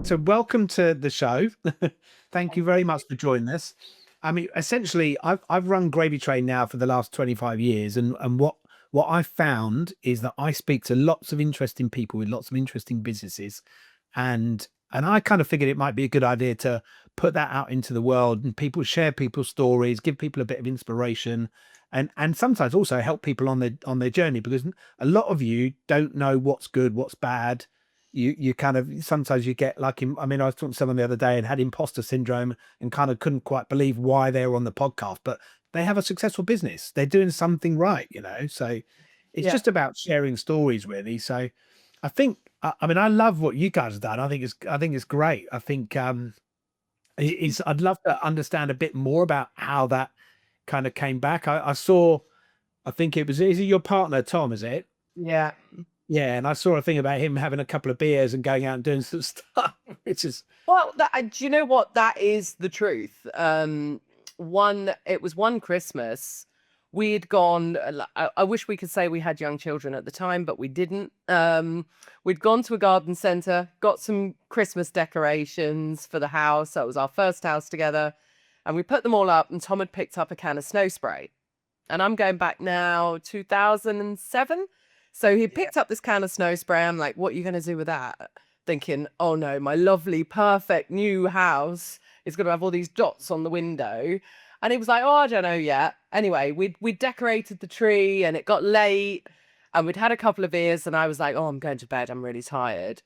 So welcome to the show. Thank you very much for joining us. I mean, essentially, I've run Gravytrain now for the last 25 years, and what I found is that I speak to lots of interesting people with lots of interesting businesses, and I kind of figured it might be a good idea to put that out into the world and people share people's stories, give people a bit of inspiration, and sometimes also help people on their journey, because a lot of you don't know what's good, what's bad. You kind of sometimes you get like I mean, I was talking to someone the other day and had imposter syndrome and kind of couldn't quite believe why they were on the podcast, but they have a successful business. They're doing something right, you know. So it's Yeah. just about sharing stories, really. So I think I mean, I love what you guys have done. I think it's great. I think it's I'd love to understand a bit more about how that kind of came back. I saw, I think it was, is it your partner, Tom, is it? Yeah. Yeah, and I saw a thing about him having a couple of beers and going out and doing some stuff, which is Well, do you know what? That is the truth. It was one Christmas. We'd gone, I wish we could say we had young children at the time, but we didn't. We'd gone to a garden centre, got some Christmas decorations for the house. That was our first house together. And we put them all up, and Tom had picked up a can of snow spray. And I'm going back now, 2007. So he yeah, picked up this can of snow spray. I'm like, what are you going to do with that? Thinking, oh no, my lovely, perfect new house is going to have all these dots on the window. And he was like, oh, I don't know yet. Anyway, we decorated the tree and it got late and we'd had a couple of beers and I was like, oh, I'm going to bed. I'm really tired.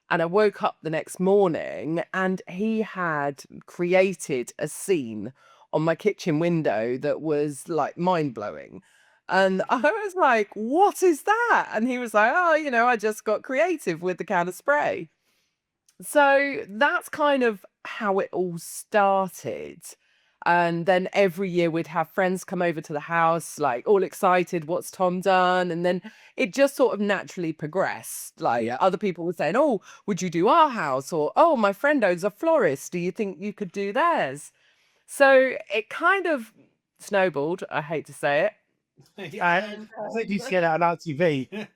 And I woke up the next morning and he had created a scene on my kitchen window that was like mind blowing. And I was like, what is that? And he was like, oh, I just got creative with the can of spray. So that's kind of how it all started. And then every year we'd have friends come over to the house, like all excited, what's Tom done? And then it just sort of naturally progressed. Like yeah. other people were saying, oh, would you do our house? Or, oh, my friend owns a florist. Do you think you could do theirs? So it kind of snowballed. I hate to say it. Yeah, And I think you see that on RTV.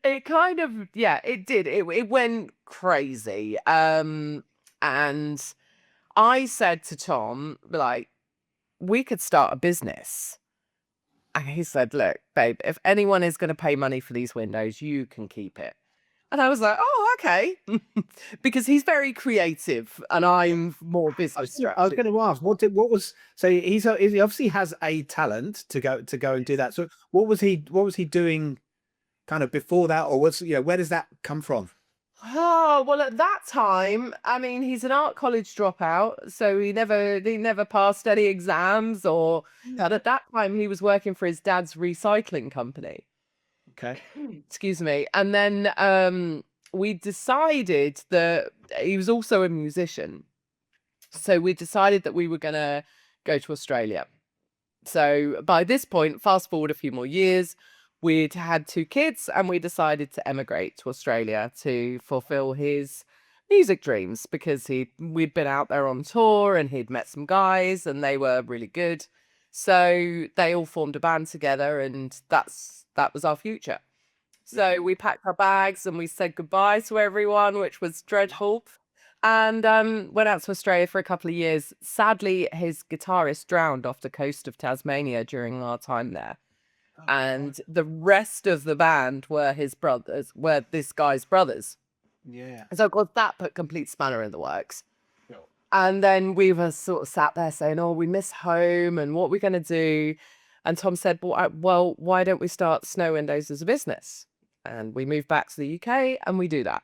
it kind of, yeah, it did. It went crazy. And I said to Tom, like, we could start a business. And he said, look, babe, if anyone is going to pay money for these windows, you can keep it. And I was like, oh, okay. Because he's very creative and I'm more business I was structured. going to ask what was, so he obviously has a talent to go and do that. So what was he doing kind of before that, or where does that come from? Oh, well, at that time, I mean, he's an art college dropout, so he never passed any exams or but at that time he was working for his dad's recycling company. Okay. Excuse me. And then we decided that he was also a musician. So we decided that we were gonna go to Australia. So by this point, fast forward a few more years, we'd had two kids and we decided to emigrate to Australia to fulfill his music dreams because we'd been out there on tour and he'd met some guys and they were really good. So they all formed a band together and that was our future. So we packed our bags and we said goodbye to everyone, which was dreadful. And went out to Australia for a couple of years. Sadly, his guitarist drowned off the coast of Tasmania during our time there. Oh, right. And the rest of the band were his brothers, were this guy's brothers. Yeah. So of course that put complete spanner in the works. Sure. And then we were sort of sat there saying, oh, we miss home and what we're going to do. And Tom said, well, why don't we start Snow Windows as a business? And we moved back to the UK and we do that.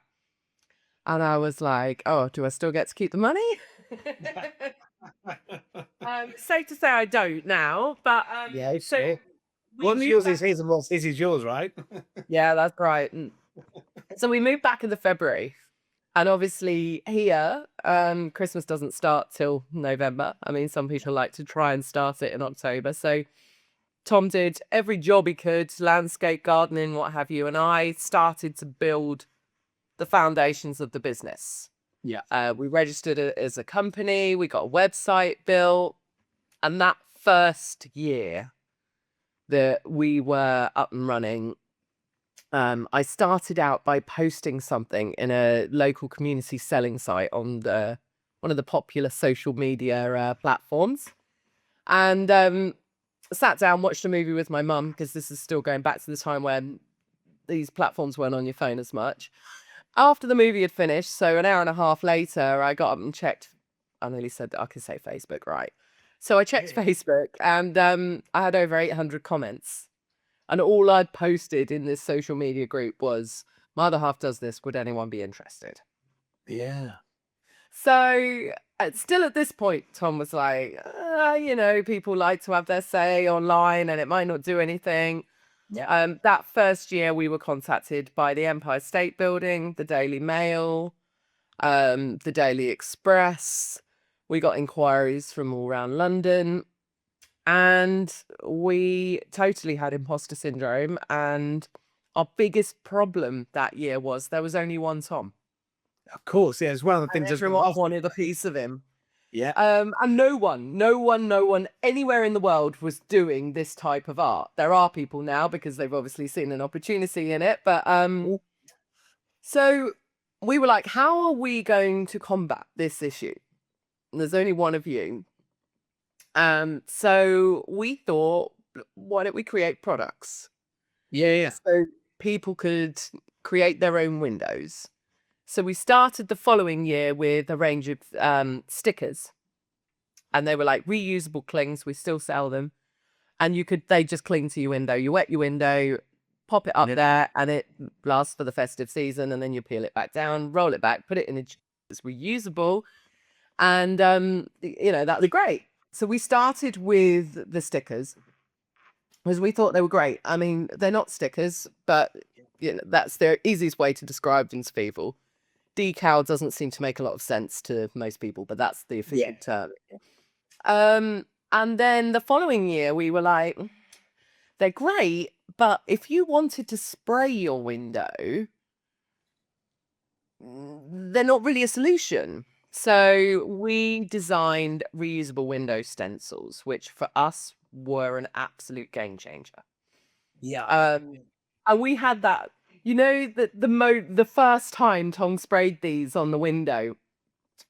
And I was like, oh, do I still get to keep the money? Safe to say I don't now, but Yeah, so sure. we What's moved yours back. is his and what's his is yours, right? Yeah, that's right. So we moved back in the February. And obviously here, Christmas doesn't start till November. I mean, some people like to try and start it in October. So Tom did every job he could, landscape, gardening, what have you. And I started to build the foundations of the business. Yeah. We registered it as a company. We got a website built. And that first year that we were up and running, I started out by posting something in a local community selling site on one of the popular social media platforms, and sat down, watched a movie with my mum, because this is still going back to the time when these platforms weren't on your phone as much. After the movie had finished, so an hour and a half later, I got up and checked. I nearly said that I could say Facebook, right? So I checked Facebook, and I had over 800 comments. And all I'd posted in this social media group was, my other half does this, would anyone be interested? Yeah. So still at this point, Tom was like, people like to have their say online and it might not do anything. Yeah. That first year we were contacted by the Empire State Building, the Daily Mail, the Daily Express. We got inquiries from all around London, and we totally had imposter syndrome. And our biggest problem that year was there was only one Tom. Of course. Yeah. It's one of the things And everyone wanted a piece of him. Yeah. And no one anywhere in the world was doing this type of art. There are people now because they've obviously seen an opportunity in it. But so we were like, how are we going to combat this issue? And there's only one of you. So we thought, why don't we create products? Yeah. So people could create their own windows. So we started the following year with a range of stickers, and they were like reusable clings. We still sell them, and they just cling to your window. You wet your window, pop it up there, and it lasts for the festive season. And then you peel it back down, roll it back, put it in it's reusable, and that was great. So we started with the stickers because we thought they were great. I mean, they're not stickers, but that's the easiest way to describe them to people. Decal doesn't seem to make a lot of sense to most people, but that's the official term. And then the following year, we were like, they're great, but if you wanted to spray your window, they're not really a solution. So we designed reusable window stencils, which for us were an absolute game changer. Yeah. And we had that. The first time Tom sprayed these on the window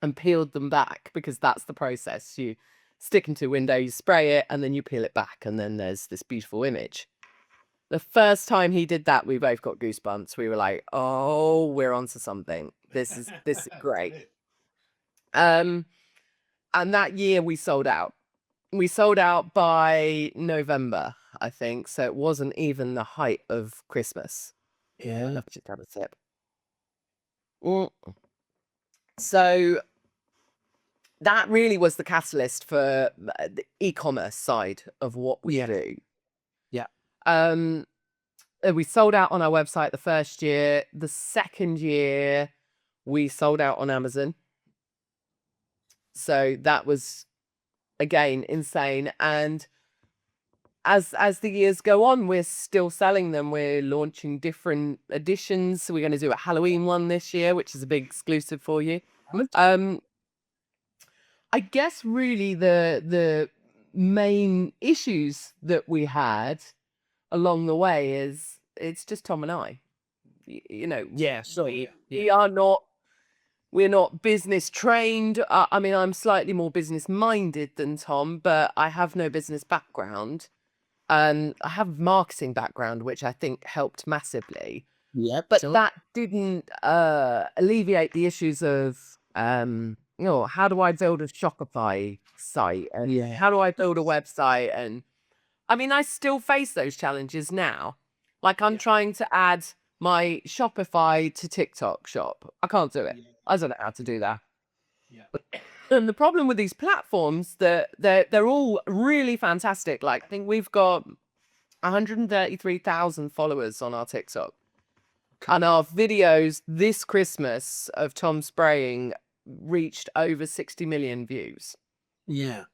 and peeled them back, because that's the process. You stick into a window, you spray it, and then you peel it back, and then there's this beautiful image. The first time he did that, we both got goosebumps. We were like, oh, we're onto something. This is great. And that year we sold out. We sold out by November, I think. So it wasn't even the height of Christmas. Yeah. Let's just have a sip. So that really was the catalyst for the e-commerce side of what we do. Yeah. We sold out on our website the first year. The second year, we sold out on Amazon. So that was, again, insane. And as the years go on, we're still selling them. We're launching different editions. So we're going to do a Halloween one this year, which is a big exclusive for you. I guess really the main issues that we had along the way is it's just Tom and I. Yeah. Sorry. We're not business trained. I mean, I'm slightly more business minded than Tom, but I have no business background. I have marketing background, which I think helped massively. Yeah. But that didn't alleviate the issues of, how do I build a Shopify site? And how do I build a website? And I mean, I still face those challenges now. Like I'm trying to add my Shopify to TikTok shop. I can't do it. I don't know how to do that. And the problem with these platforms, that they're all really fantastic. Like I think we've got 133,000 followers on our TikTok. And our videos this Christmas of Tom spraying reached over 60 million views. Yeah.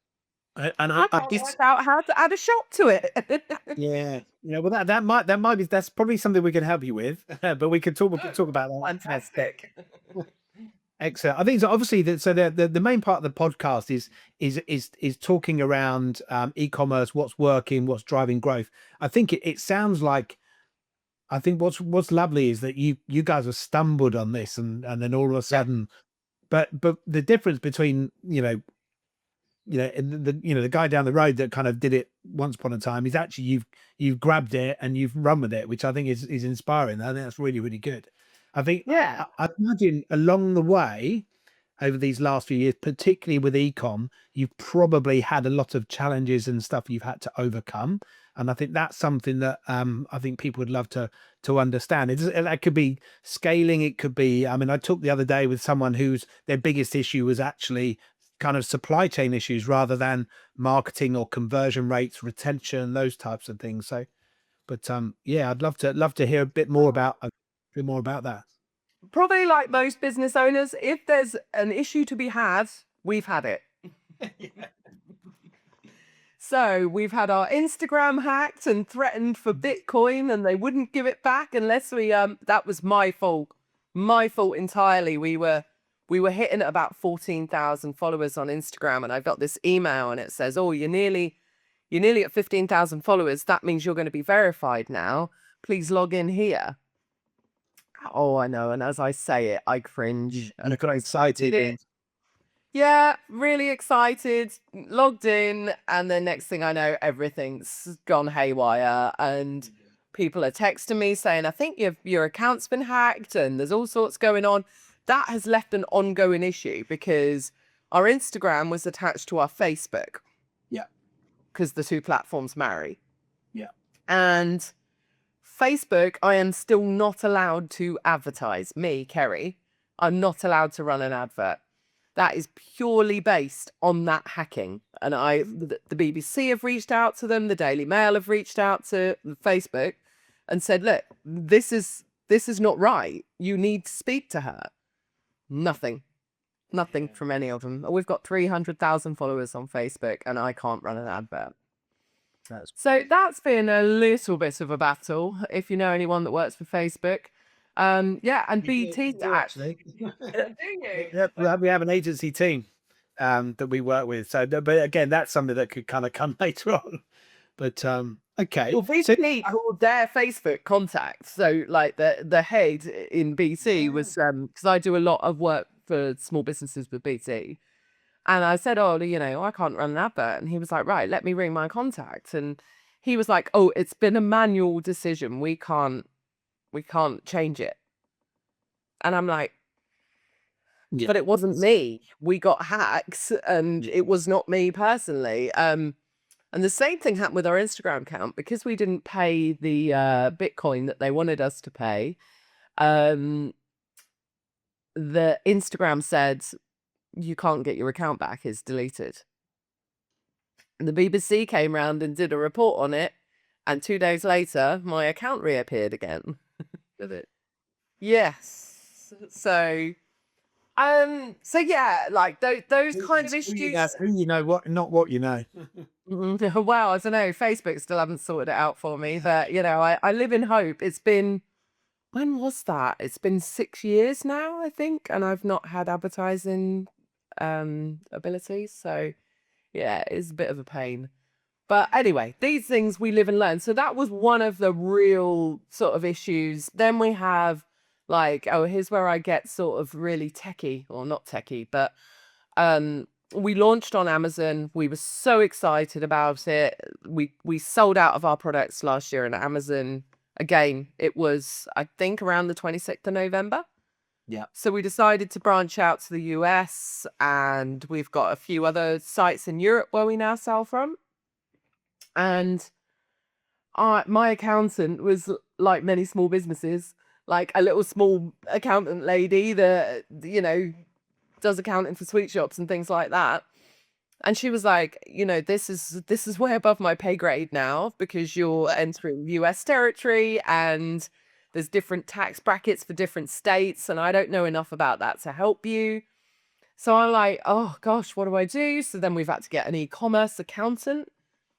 And I can't work out how to add a shop to it. Yeah. Well, that's probably something we can help you with, but we could talk about that. Fantastic. Excellent. I think so. Obviously, the main part of the podcast is talking around e-commerce, what's working, what's driving growth. I think it sounds like I think what's lovely is that you guys have stumbled on this, and then all of a sudden, but the difference between the guy down the road that kind of did it once upon a time is actually you've grabbed it and you've run with it, which I think is inspiring. I think that's really, really good. I think Yeah. I imagine along the way over these last few years, particularly with ecom, you've probably had a lot of challenges and stuff you've had to overcome. And I think that's something that I think people would love to understand. That could be scaling. It could be. I mean, I talked the other day with someone whose their biggest issue was actually kind of supply chain issues rather than marketing or conversion rates, retention, those types of things. So, but yeah, I'd love to hear a bit more about that. Probably like most business owners, if there's an issue to be had, we've had it. So we've had our Instagram hacked and threatened for Bitcoin, and they wouldn't give it back unless we that was my fault. My fault entirely. We were hitting at about 14,000 followers on Instagram, and I got this email and it says, "Oh, you're nearly at 15,000 followers. That means you're going to be verified now. Please log in here." Oh, I know. And as I say it, I cringe. And I got excited. Yeah, really excited, logged in, and then next thing I know, everything's gone haywire, and people are texting me saying, "I think your account's been hacked," and there's all sorts going on. That has left an ongoing issue because our Instagram was attached to our Facebook Yeah, because the two platforms marry. yeah. And Facebook, I am still not allowed to advertise. Me, Kerry, I'm not allowed to run an advert. That is purely based on that hacking. And the BBC have reached out to them, the Daily Mail have reached out to Facebook and said, "Look, this is not right. You need to speak to her." Nothing from any of them. We've got 300,000 followers on Facebook and I can't run an advert. So that's been a little bit of a battle. If you know anyone that works for Facebook, yeah, and BT Actually, do you? yeah, we have an agency team that we work with. So, but again, that's something that could kind of come later on. But okay, Well, so BT called their Facebook contacts. So, like the head in BT was because I do a lot of work for small businesses with BT, and I said, "Oh, I can't run an advert," and he was like, "Right, let me ring my contact," and he was like, "Oh, it's been a manual decision. We can't change it," and I'm like, yeah, "But it wasn't me. We got hacked, and it was not me personally." And the same thing happened with our Instagram account because we didn't pay the Bitcoin that they wanted us to pay. Um, the Instagram said you can't get your account back; it's deleted. And the BBC came round and did a report on it, and 2 days later, my account reappeared again. Did it? Yes. So yeah, like those kind of issues. who you know what, not what you know. Well, I don't know. Facebook still haven't sorted it out for me, but I live in hope. It's been, when was that? It's been 6 years now, I think, and I've not had advertising abilities. So yeah, it's a bit of a pain. But anyway, these things we live and learn. So that was one of the real sort of issues. Then we have like, oh, here's where I get sort of really techie, or not techie, but we launched on Amazon. We were so excited about it. We sold out of our products last year on Amazon. Again, it was, I think, around the 26th of November. Yeah. So we decided to branch out to the US, and we've got a few other sites in Europe where we now sell from. And my accountant was like many small businesses, like a little small accountant lady that, does accounting for sweet shops and things like that. And she was like, this is way above my pay grade now because you're entering US territory and there's different tax brackets for different states. And I don't know enough about that to help you. So I'm like, oh gosh, what do I do? So then we've had to get an e-commerce accountant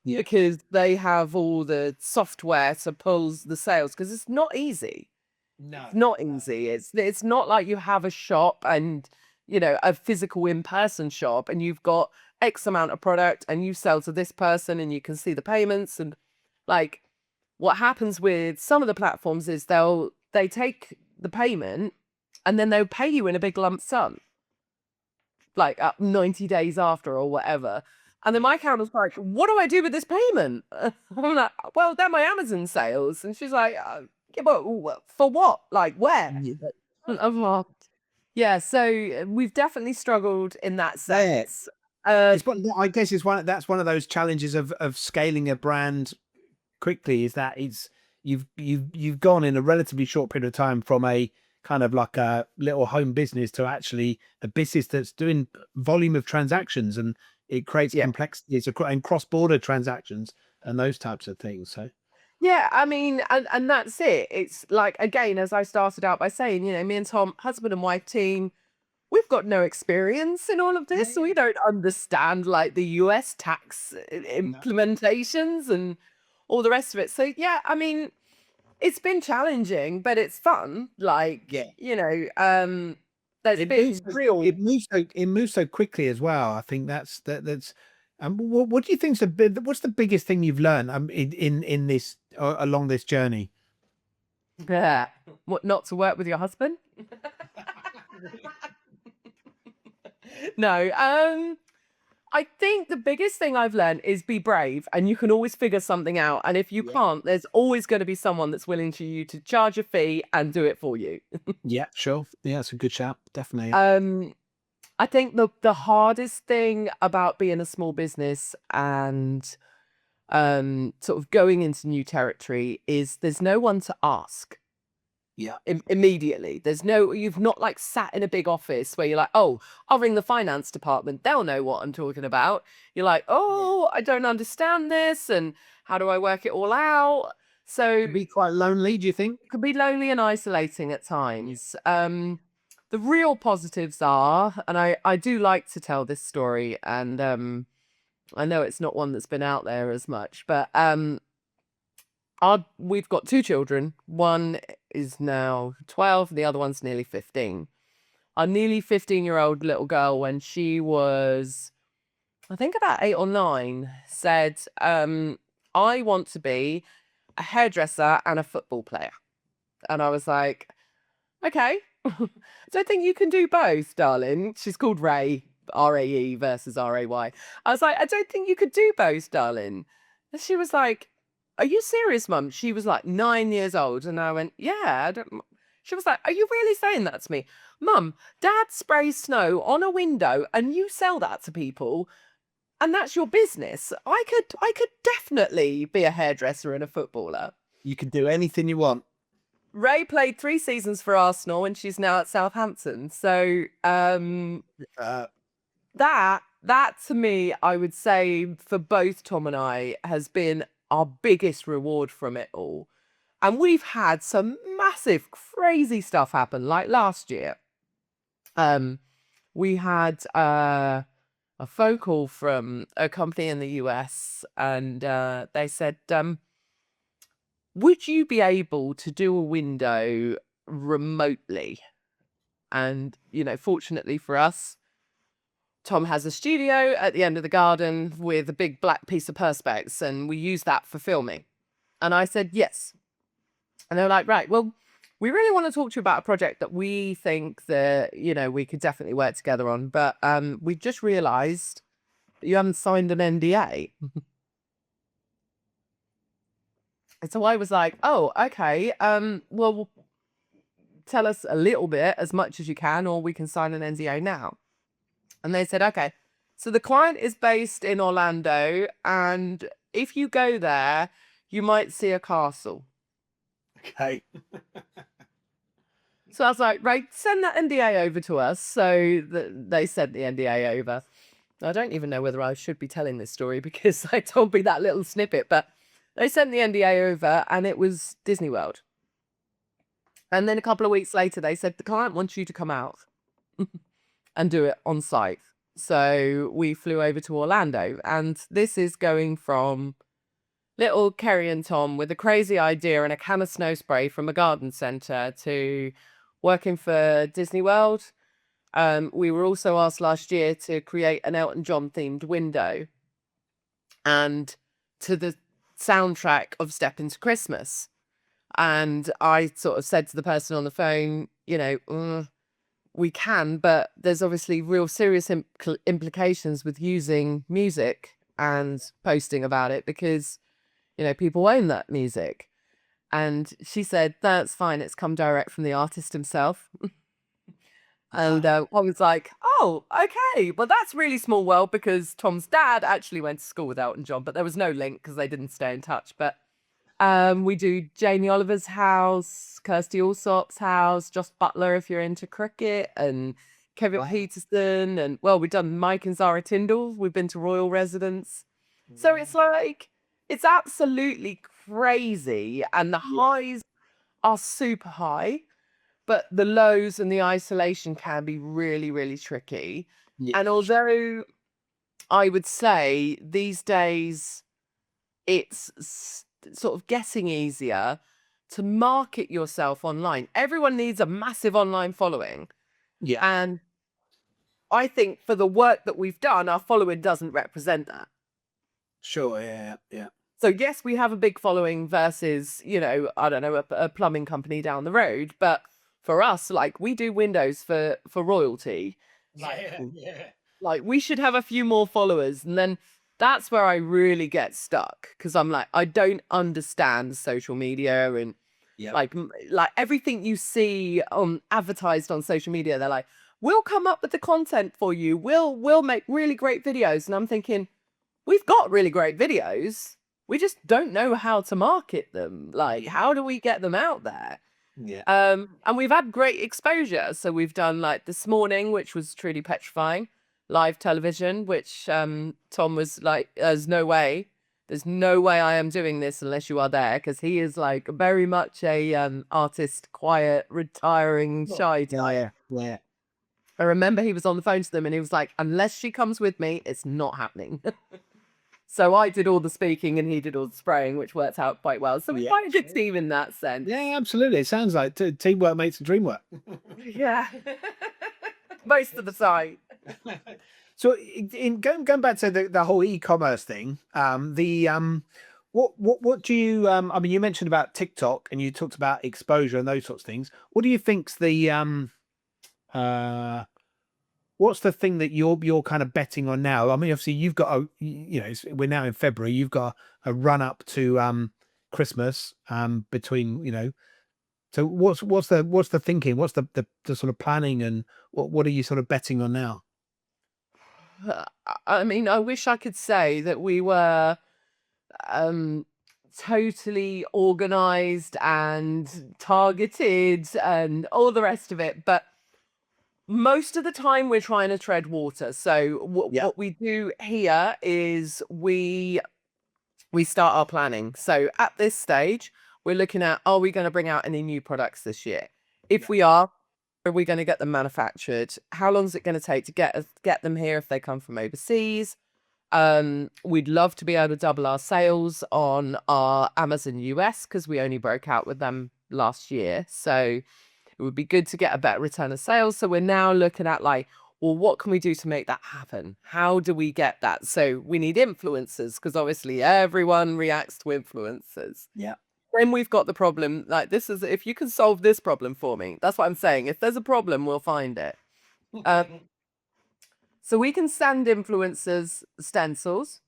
because they have all the software to pull the sales, because it's not easy. No, It's not easy. It's not like you have a shop and, a physical in-person shop and you've got X amount of product and you sell to this person and you can see the payments and like what happens with some of the platforms is they take the payment and then they'll pay you in a big lump sum, like 90 days after or whatever. And then my accountant's like, what do I do with this payment? I'm like, well, they're my Amazon sales. And she's like, yeah, but for what? Like, where? I'm like, yeah, so we've definitely struggled in that There. sense. It's I guess that's one of those challenges of scaling a brand quickly, is that you've gone in a relatively short period of time from a kind of like a little home business to actually a business that's doing volume of transactions, and it creates Yeah. complexities and cross-border transactions and those types of things. So Yeah, I mean, and that's it. It's like, again, as I started out by saying, me and Tom, husband and wife team, we've got no experience in all of this. So we don't understand like the US tax no. implementations and all the rest of it. So yeah, I mean, it's been challenging, but it's fun. Like, Yeah. there's been real. It moves so quickly as well. I think that's. What do you think's what's the biggest thing you've learned in this along this journey? Yeah. What, not to work with your husband? No. I think the biggest thing I've learned is be brave, and you can always figure something out. And if you Yeah. can't, there's always going to be someone that's willing to charge a fee and do it for you. Yeah, sure. Yeah, it's a good shout. Definitely. I think the hardest thing about being a small business and sort of going into new territory is there's no one to ask. Yeah. Immediately. You've not like sat in a big office where you're like, oh, I'll ring the finance department. They'll know what I'm talking about. You're like, oh, I don't understand this. And how do I work it all out? So It'd be quite lonely, do you think? it can be lonely and isolating at times. The real positives are, and I do like to tell this story, and I know it's not one that's been out there as much, but we've got two children. One is now 12, the other one's nearly 15. Our nearly 15-year-old little girl, when she was, I think about 8 or 9, said, I want to be a hairdresser and a football player. And I was like, okay, don't think you can do both, darling. She's called Ray, R-A-E versus R-A-Y. I was like, I don't think you could do both, darling. And she was like, are you serious, Mum? She was like 9 years old. And I went, yeah. She was like, are you really saying that to me? Mum, Dad sprays snow on a window and you sell that to people and that's your business. I could definitely be a hairdresser and a footballer. You can do anything you want. Ray played 3 seasons for Arsenal and she's now at Southampton. So that to me, I would say for both Tom and I has been our biggest reward from it all. And we've had some massive, crazy stuff happen. Like last year, we had a phone call from a company in the US, and they said, would you be able to do a window remotely? And, fortunately for us, Tom has a studio at the end of the garden with a big black piece of perspex, and we use that for filming. And I said, yes. And they were like, right, well, we really want to talk to you about a project that we think that, we could definitely work together on. But we've just realized that you haven't signed an NDA. And so I was like, oh, okay. Well, tell us a little bit, as much as you can, or we can sign an NDA now. And they said, okay. So the client is based in Orlando, and if you go there, you might see a castle. Okay. So I was like, right, send that NDA over to us. So they sent the NDA over. I don't even know whether I should be telling this story because I told me that little snippet, but they sent the NDA over and it was Disney World. And then a couple of weeks later, they said, the client wants you to come out and do it on site. So we flew over to Orlando, and this is going from little Kerry and Tom with a crazy idea and a can of snow spray from a garden centre to working for Disney World. We were also asked last year to create an Elton John themed window. And to soundtrack of Step Into Christmas. And I sort of said to the person on the phone, we can, but there's obviously real serious implications with using music and posting about it because, people own that music. And she said, that's fine. It's come direct from the artist himself. And I was like, oh, okay. Well, that's really small world because Tom's dad actually went to school with Elton John, but there was no link because they didn't stay in touch. But we do Jamie Oliver's house, Kirsty Allsop's house, Joss Butler if you're into cricket, and Kevin Peterson. And well, we've done Mike and Zara Tyndall. We've been to royal residence. So it's like, it's absolutely crazy. And the highs are super high, but the lows and the isolation can be really, really tricky. Yeah. And although I would say these days it's sort of getting easier to market yourself online. Everyone needs a massive online following. Yeah. And I think for the work that we've done, our following doesn't represent that. Sure. Yeah. So yes, we have a big following versus, I don't know, a plumbing company down the road. But for us, like we do windows for royalty. Like we should have a few more followers. And then that's where I really get stuck because I'm like, I don't understand social media and like everything you see advertised on social media. They're like, we'll come up with the content for you. We'll make really great videos. And I'm thinking, we've got really great videos. We just don't know how to market them. Like, how do we get them out there? Yeah. And we've had great exposure. So we've done like This Morning, which was truly petrifying, live television, which Tom was like, there's no way I am doing this unless you are there, because he is like very much a artist, quiet, retiring, shy type. Yeah. I remember he was on the phone to them and he was like, unless she comes with me, it's not happening. So I did all the speaking and he did all the spraying, which worked out quite well. So we're quite a good team in that sense. Yeah, absolutely. It sounds like teamwork makes the dream work. Yeah. Most of the time. So in going back to the whole e-commerce thing, what do you I mean, you mentioned about TikTok and you talked about exposure and those sorts of things. What do you think's the what's the thing that you're kind of betting on now? I mean, obviously you've got we're now in February, you've got a run up to Christmas between, so what's the thinking? What's the sort of planning, and what are you sort of betting on now? I mean, I wish I could say that we were totally organized and targeted and all the rest of it, but most of the time we're trying to tread water. So what we do here is we start our planning. So at this stage, we're looking at, are we going to bring out any new products this year? If we are we going to get them manufactured? How long is it going to take to get them here if they come from overseas? We'd love to be able to double our sales on our Amazon US because we only broke out with them last year. So it would be good to get a better return of sales. So we're now looking at like, well, what can we do to make that happen? How do we get that? So we need influencers because obviously everyone reacts to influencers. Yeah. Then we've got the problem, like this is, if you can solve this problem for me, that's what I'm saying. If there's a problem, we'll find it. So we can send influencers stencils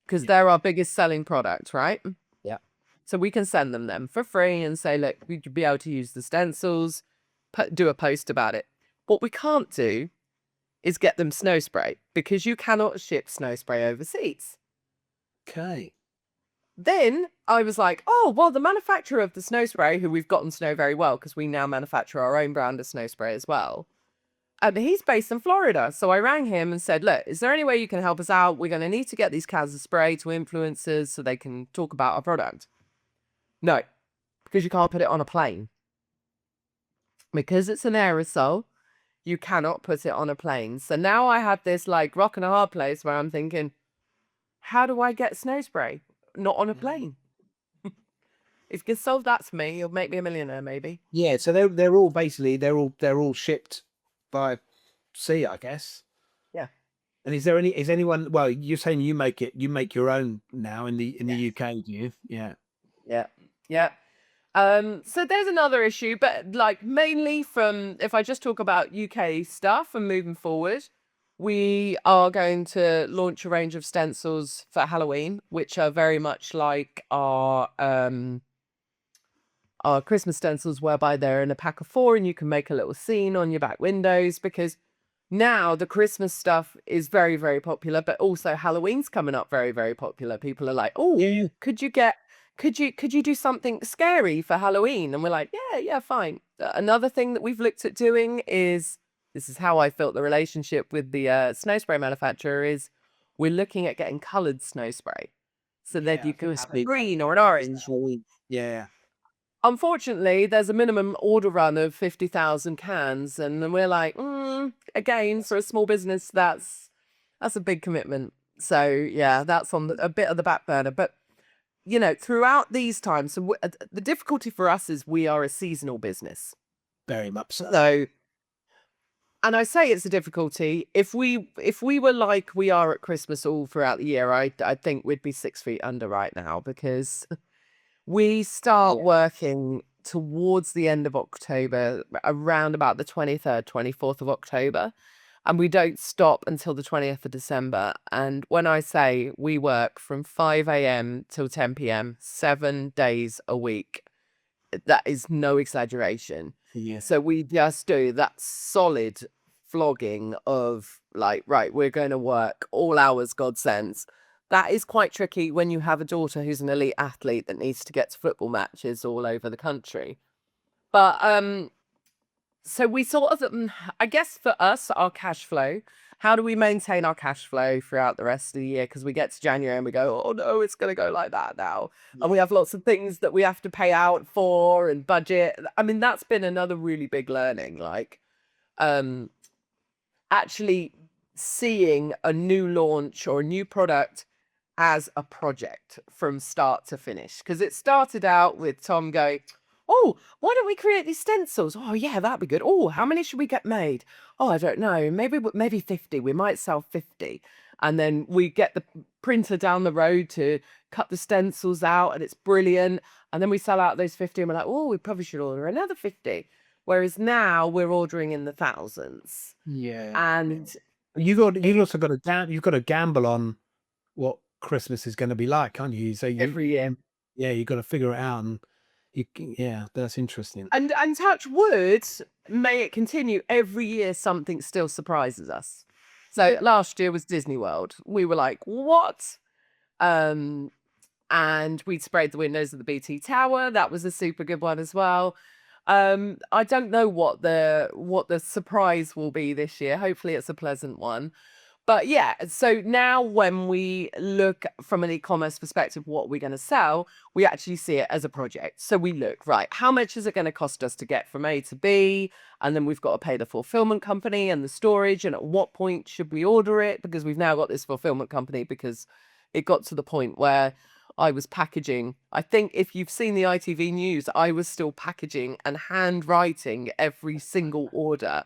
because they're our biggest selling product, right? Yeah. So we can send them for free and say, look, we'd be able to use the stencils, do a post about it. What we can't do is get them snow spray because you cannot ship snow spray overseas. Okay. Then I was like, oh, well, the manufacturer of the snow spray, who we've gotten to know very well because we now manufacture our own brand of snow spray as well. He's based in Florida. So I rang him and said, look, is there any way you can help us out? We're going to need to get these cans of spray to influencers so they can talk about our product. No, because you can't put it on a plane. Because it's an aerosol, you cannot put it on a plane. So now I have this like rock and a hard place where I'm thinking, how do I get snow spray? Not on a plane. If you can solve that for me, you'll make me a millionaire, maybe. Yeah, so they're all basically they're all shipped by sea, I guess. Yeah. And is anyone, well, you're saying you make your own now in the Yes. UK, do you? Yeah. Yeah. Yeah. So there's another issue, but like mainly from, if I just talk about UK stuff and moving forward, we are going to launch a range of stencils for Halloween, which are very much like our Christmas stencils, whereby they're in a pack of 4 and you can make a little scene on your back windows, because now the Christmas stuff is very, very popular, but also Halloween's coming up very, very popular. People are like, oh, Yeah. could you do something scary for Halloween? And we're like, yeah, fine. Another thing that we've looked at doing is, this is how I felt the relationship with the snow spray manufacturer is, we're looking at getting colored snow spray. So that you can have a green or an orange. Yeah. Unfortunately, there's a minimum order run of 50,000 cans, and then we're like, again, for a small business, that's a big commitment. So yeah, that's on a bit of the back burner. But you know, throughout these times, so the difficulty for us is we are a seasonal business. Very much so. So, and I say it's a difficulty. If we were like we are at Christmas all throughout the year, I think we'd be 6 feet under right now, because we start working towards the end of October, around about the 23rd, 24th of October, and we don't stop until the 20th of December. And when I say we work from 5 a.m. till 10 p.m., 7 days a week, that is no exaggeration. Yeah. So we just do that solid flogging of like, right, we're going to work all hours, God sends. That is quite tricky when you have a daughter who's an elite athlete that needs to get to football matches all over the country. But so we sort of, I guess for us, our cash flow, how do we maintain our cash flow throughout the rest of the year? Because we get to January and we go, oh no, it's going to go like that now. And we have lots of things that we have to pay out for and budget. I mean, that's been another really big learning, like actually seeing a new launch or a new product as a project from start to finish. Because it started out with Tom going, oh, why don't we create these stencils? Oh, yeah, that'd be good. Oh, how many should we get made? Oh, I don't know. Maybe 50. We might sell 50. And then we get the printer down the road to cut the stencils out, and it's brilliant. And then we sell out those 50 and we're like, oh, we probably should order another 50. Whereas now we're ordering in the thousands. Yeah. And you've also got to gamble on what Christmas is going to be like, aren't you? So every year. Yeah, you've got to figure it out, and yeah, that's interesting. And touch wood, may it continue, every year something still surprises us. So last year was Disney World. We were like, what? And we sprayed the windows of the BT Tower. That was a super good one as well. I don't know what the surprise will be this year. Hopefully it's a pleasant one. But yeah, so now when we look from an e-commerce perspective, what we're going to sell, we actually see it as a project. So we look, right, how much is it going to cost us to get from A to B? And then we've got to pay the fulfillment company and the storage. And at what point should we order it? Because we've now got this fulfillment company, because it got to the point where I was packaging. I think if you've seen the ITV news, I was still packaging and handwriting every single order.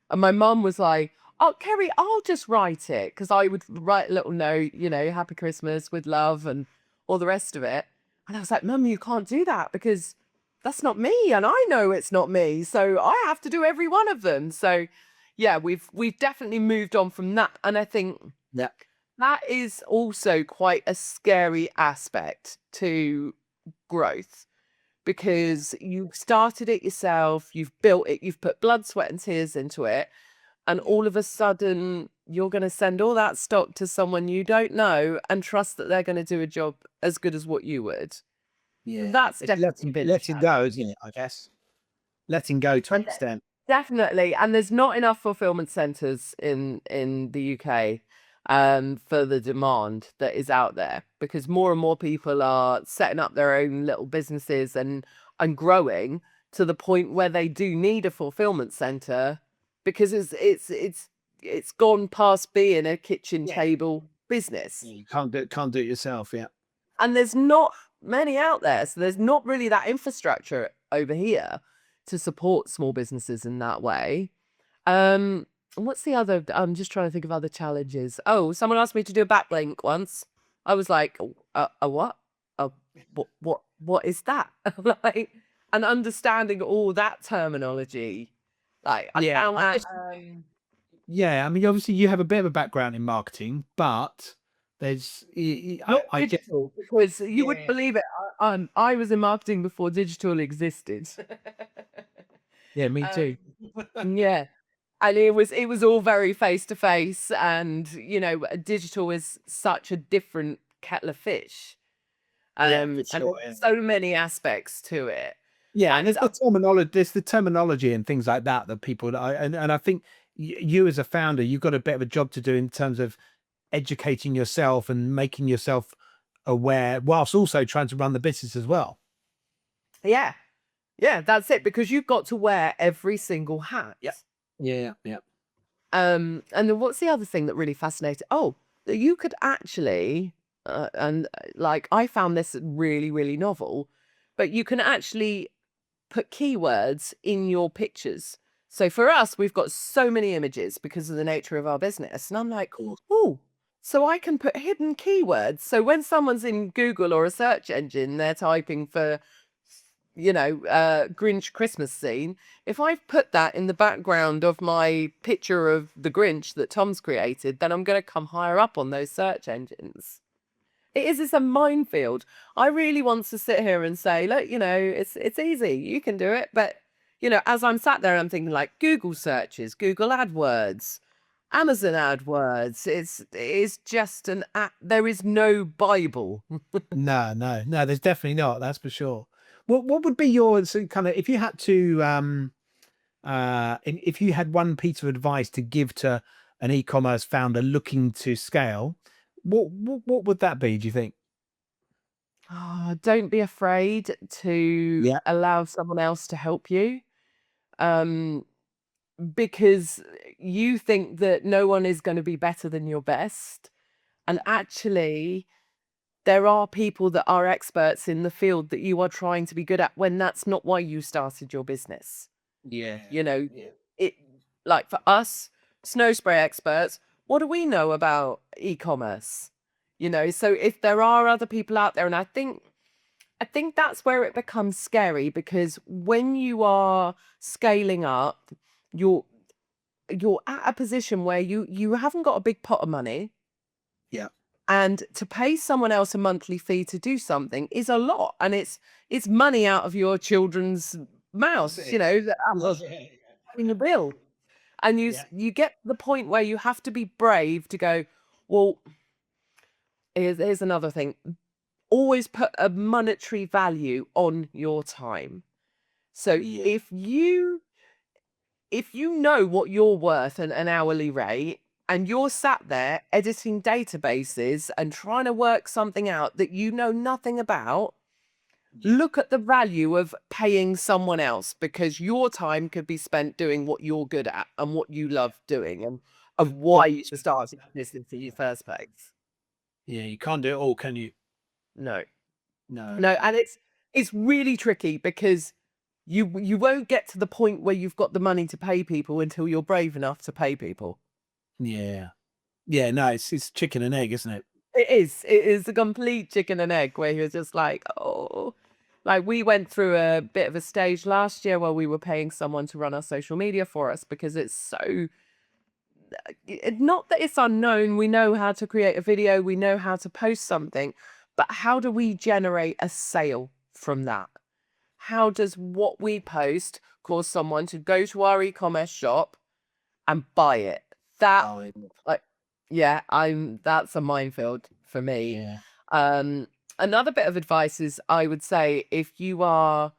And my mum was like, oh, Kerry, I'll just write it. Because I would write a little note, you know, Happy Christmas with love and all the rest of it. And I was like, Mum, you can't do that, because that's not me. And I know it's not me. So I have to do every one of them. So yeah, we've definitely moved on from that. And I think that is also quite a scary aspect to growth, because you started it yourself, you've built it, you've put blood, sweat and tears into it. And all of a sudden, you're going to send all that stock to someone you don't know and trust that they're going to do a job as good as what you would. Yeah, That's definitely been letting go, isn't it? I guess letting go to an extent. Definitely. And there's not enough fulfillment centers in the UK for the demand that is out there, because more and more people are setting up their own little businesses and growing to the point where they do need a fulfillment center, because it's gone past being a kitchen table business. You can't do it yourself. Yeah. And there's not many out there. So there's not really that infrastructure over here to support small businesses in that way. what's the other? I'm just trying to think of other challenges. Oh, someone asked me to do a backlink once. I was like, a what? A what is that? Like, and understanding all that terminology. Like, I Yeah, found I that guess. Yeah, I mean, obviously you have a bit of a background in marketing, but there's, not I guess, digital, because you wouldn't yeah, believe it. I was in marketing before digital existed. yeah, me too. Um, yeah. And it was all very face to face, and digital is such a different kettle of fish. Yeah, for And sure. there's Yeah. so many aspects to it. Yeah, and And there's the terminology and things like that that people and I think you as a founder, you've got a bit of a job to do in terms of educating yourself and making yourself aware, whilst also trying to run the business as well. yeah, yeah, that's it, because you've got to wear every single hat. Yeah. Yeah, yeah. And then what's the other thing that really fascinated? Oh, that you could actually, and like I found this really, really novel, but you can actually put keywords in your pictures. So for us, we've got so many images because of the nature of our business. And I'm like, Cool. oh, so I can put hidden keywords. So when someone's in Google or a search engine, they're typing for, Grinch Christmas scene. If I've put that in the background of my picture of the Grinch that Tom's created, then I'm going to come higher up on those search engines. It's a minefield. I really want to sit here and say, look, it's easy. You can do it. But, as I'm sat there, I'm thinking like Google searches, Google AdWords, Amazon AdWords. It's just there is no Bible. No, no, no, there's definitely not, that's for sure. What would be your kind of, if you had to if you had one piece of advice to give to an e-commerce founder looking to scale, what would that be, do you think? Don't be afraid to Yeah. allow someone else to help you. Um, because you think that no one is going to be better than your best. And actually, there are people that are experts in the field that you are trying to be good at, when that's not why you started your business. Yeah. You know, Yeah. it like for us, snow spray experts, what do we know about e-commerce? So if there are other people out there, and I think that's where it becomes scary, because when you are scaling up, you're you're at a position where you haven't got a big pot of money, Yeah. and to pay someone else a monthly fee to do something is a lot, and it's money out of your children's mouths, It that is. was paying a bill. And you Yeah. you get to the point where you have to be brave to go, well, here's another thing. Always put a monetary value on your time. So Yeah. if you know what you're worth an hourly rate, and you're sat there editing databases and trying to work something out that you know nothing about, Yeah. look at the value of paying someone else, because your time could be spent doing what you're good at and what you love doing, and of why Well, you started this in the first place. yeah, you can't do it all, can you? No. No. No, and it's really tricky, because you won't get to the point where you've got the money to pay people until you're brave enough to pay people. Yeah. Yeah, no, it's chicken and egg, isn't it? It is. It is a complete chicken and egg, where you're just like, oh. Like, we went through a bit of a stage last year where we were paying someone to run our social media for us, because it's so, not that it's unknown. We know how to create a video, we know how to post something, but how do we generate a sale from that? How does what we post cause someone to go to our e-commerce shop and buy it? That, Oh, like, yeah, that's a minefield for me. yeah. Um, Another bit of advice is, I would say, if you are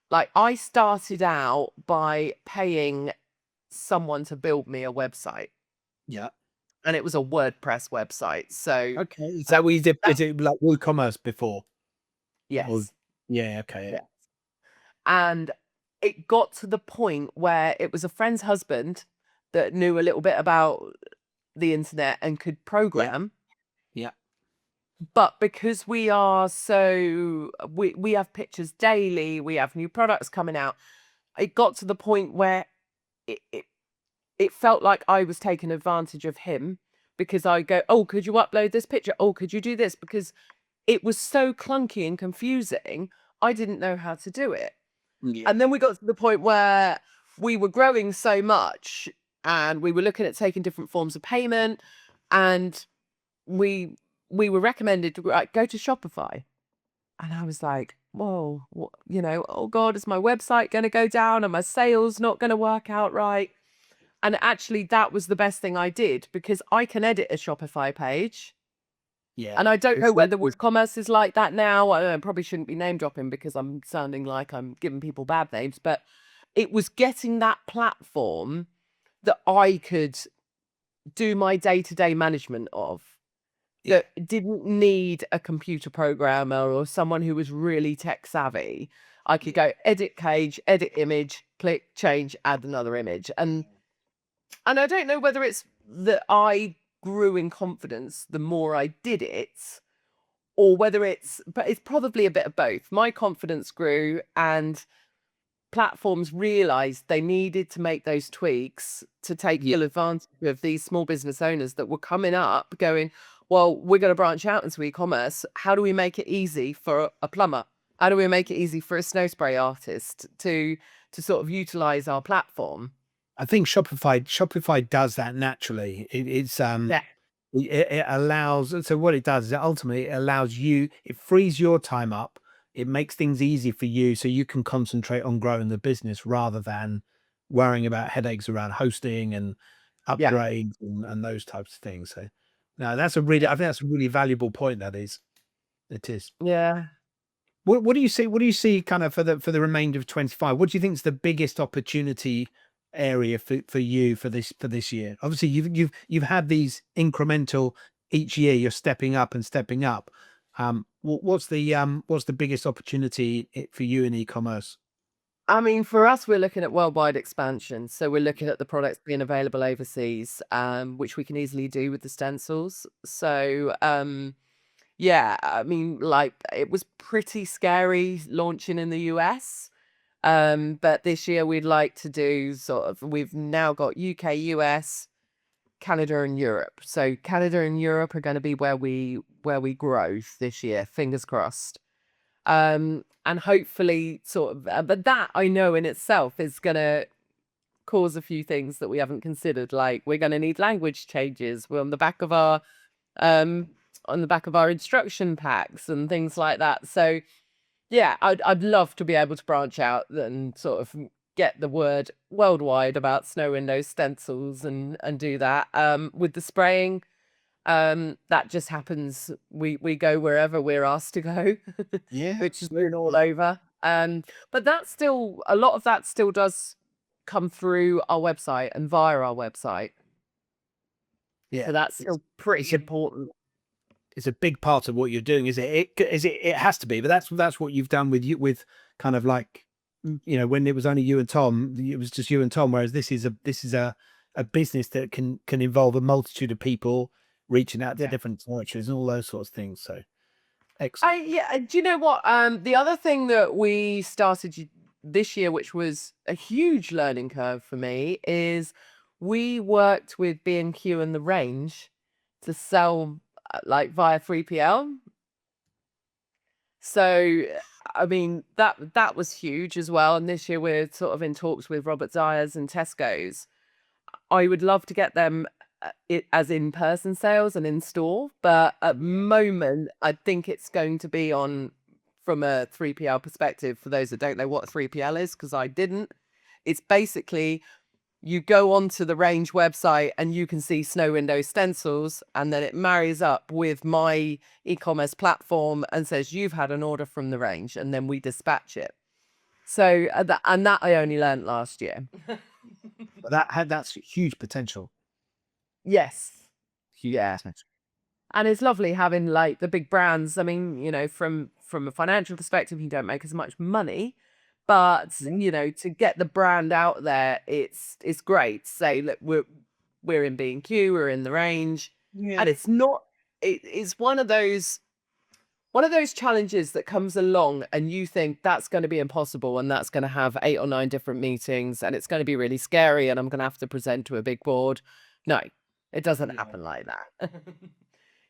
like, I started out by paying someone to build me a website, Yeah. and it was a WordPress website. So Okay. Is that what you did? that, Is it like WooCommerce before? Or yes, yeah, okay. Yeah. yeah. And it got to the point where it was a friend's husband that knew a little bit about the internet and could Yeah. program. Yeah. But because we have pictures daily, we have new products coming out, it got to the point where it it felt like I was taking advantage of him because I go, oh, could you upload this picture? Oh, could you do this? Because it was so clunky and confusing. I didn't know how to do it. Yeah. And then we got to the point where we were growing so much and we were looking at taking different forms of payment, and we were recommended to go to Shopify. And I was like, whoa, oh God, is my website going to go down? Are my sales not going to work out right? And actually, that was the best thing I did, because I can edit a Shopify page. Yeah. And I don't know whether WooCommerce is like that now. I probably shouldn't be name dropping because I'm sounding like I'm giving people bad names. But it was getting that platform that I could do my day-to-day management of, that didn't need a computer programmer or someone who was really tech savvy. I could go edit page, edit image, click, change, add another image. And I don't know whether it's that I grew in confidence the more I did it, or whether but it's probably a bit of both. My confidence grew, and platforms realized they needed to make those tweaks to take full advantage of these small business owners that were coming up going, well, we're going to branch out into e-commerce. How do we make it easy for a plumber? How do we make it easy for a snow spray artist to sort of utilize our platform? I think Shopify does that naturally. It allows, so what it does is ultimately it allows you, it frees your time up. It makes things easy for you so you can concentrate on growing the business rather than worrying about headaches around hosting and Yeah. upgrades and those types of things. So no, I think that's a really valuable point. It is. Yeah. What do you see? What do you see kind of for the remainder of 25? What do you think is the biggest opportunity area for you for this year? Obviously, you've had these incremental each year. You're stepping up and stepping up. What's the biggest opportunity for you in e-commerce? I mean, for us, we're looking at worldwide expansion. So we're looking at the products being available overseas, which we can easily do with the stencils. So, yeah, I mean, like, it was pretty scary launching in the US. But this year we'd like to do we've now got UK, US, Canada and Europe. So Canada and Europe are going to be where we grow this year, fingers crossed. And hopefully but that I know in itself is going to cause a few things that we haven't considered. Like, we're going to need language changes. We're um, on the back of our instruction packs and things like that. So yeah, I'd love to be able to branch out and sort of get the word worldwide about snow window stencils and do that. With the spraying, that just happens. We go wherever we're asked to go, Yeah, which is been all over. But a lot of that still does come through our website and via our website. yeah. So that's still pretty important. It's a big part of what you're doing, is it? It has to be, but that's what you've done with kind of like, when it was only you and Tom, it was just you and Tom. Whereas this is a business that can involve a multitude of people reaching out to different territories and all those sorts of things. So excellent. Do you know what? The other thing that we started this year, which was a huge learning curve for me, is we worked with B&Q and the range to sell like via 3PL. So, I mean, that was huge as well. And this year we're sort of in talks with Robert Dyer's and Tesco's. I would love to get them as in-person sales and in store, but at the moment, I think it's going to be from a 3PL perspective. For those that don't know what a 3PL is, because I didn't, it's basically you go onto the range website and you can see snow window stencils, and then it marries up with my e-commerce platform and says you've had an order from the range, and then we dispatch it. So that I only learned last year. But that's huge potential. Yes. Huge Yeah. potential. And it's lovely having like the big brands. I mean, from a financial perspective, you don't make as much money, but to get the brand out there, it's great. Say, look, we're in B&Q, we're in the range, and it's not. It's one of those one of those challenges that comes along and you think that's going to be impossible and that's going to have 8 or 9 different meetings and it's going to be really scary and I'm going to have to present to a big board. No, it doesn't Yeah. happen like that.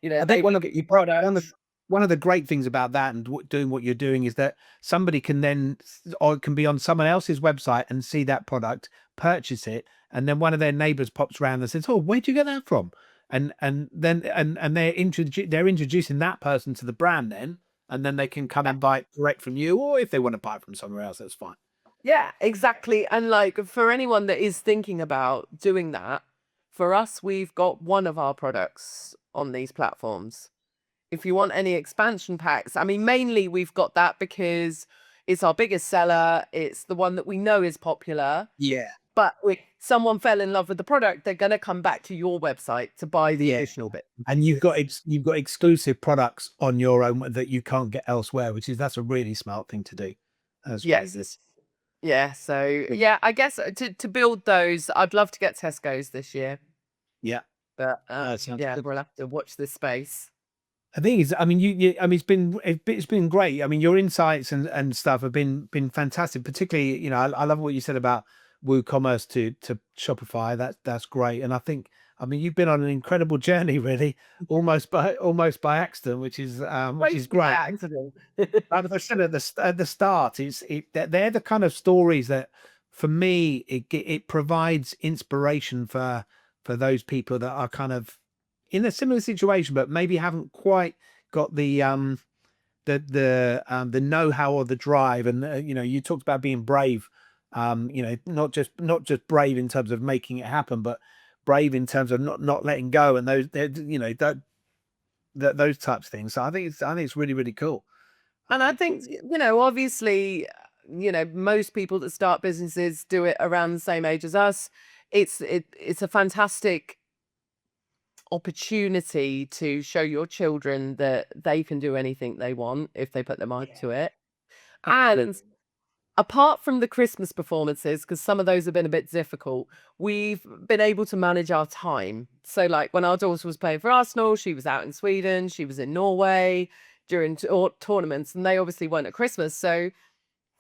You know, I they think one of get your one products. one of the great things about that and doing what you're doing is that somebody can then or can be on someone else's website and see that product, purchase it, and then one of their neighbors pops around and says, "Oh, where'd you get that from?" And then they're introducing that person to the brand then, and then they can come and buy it direct from you, or if they want to buy it from somewhere else, that's fine. Yeah, exactly. And like for anyone that is thinking about doing that, for us, we've got one of our products on these platforms. If you want any expansion packs, I mean, mainly we've got that because it's our biggest seller. It's the one that we know is popular. Yeah. But if someone fell in love with the product, they're going to come back to your website to buy the Yeah. additional bit. And you've got exclusive products on your own that you can't get elsewhere, that's a really smart thing to do. That's really good. Yes. Yeah. So yeah, I guess to build those, I'd love to get Tesco's this year, Yeah. but Sounds yeah, good. we'll have to watch this space. I think it's, I mean, I mean, it's been great. I mean, your insights and stuff have been fantastic. Particularly, I love what you said about WooCommerce to Shopify. That's great. And I mean, you've been on an incredible journey, really, almost by accident, which is Mostly by great. accident. Like I said at the start, they're the kind of stories that, for me, it provides inspiration for those people that are kind of in a similar situation, but maybe haven't quite got the know-how or the drive. And you talked about being brave. Not just brave in terms of making it happen, but brave in terms of not letting go and those types of things. So I think it's really, really cool. And I think, obviously, most people that start businesses do it around the same age as us. It's a fantastic opportunity to show your children that they can do anything they want if they put their mind to it. And apart from the Christmas performances, because some of those have been a bit difficult, we've been able to manage our time. So, like when our daughter was playing for Arsenal, she was out in Sweden, she was in Norway during tournaments, and they obviously weren't at Christmas. So,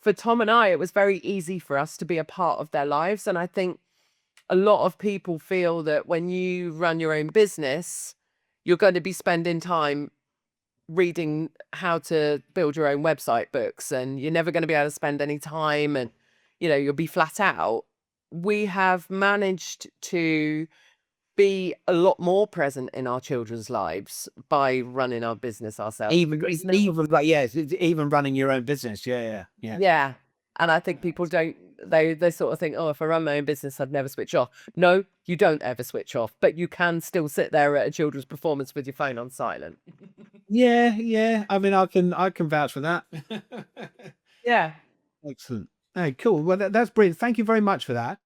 for Tom and I, it was very easy for us to be a part of their lives. And I think a lot of people feel that when you run your own business, you're going to be spending time reading how to build your own website books and you're never going to be able to spend any time and you'll be flat out. We have managed to be a lot more present in our children's lives by running our business ourselves. Even like, yes, it's even running your own business. Yeah. Yeah. And I think people don't, they sort of think, oh, if I run my own business, I'd never switch off. No, you don't ever switch off, but you can still sit there at a children's performance with your phone on silent. Yeah. I mean, I can vouch for that. Yeah. Excellent. Hey, cool. Well, that's brilliant. Thank you very much for that.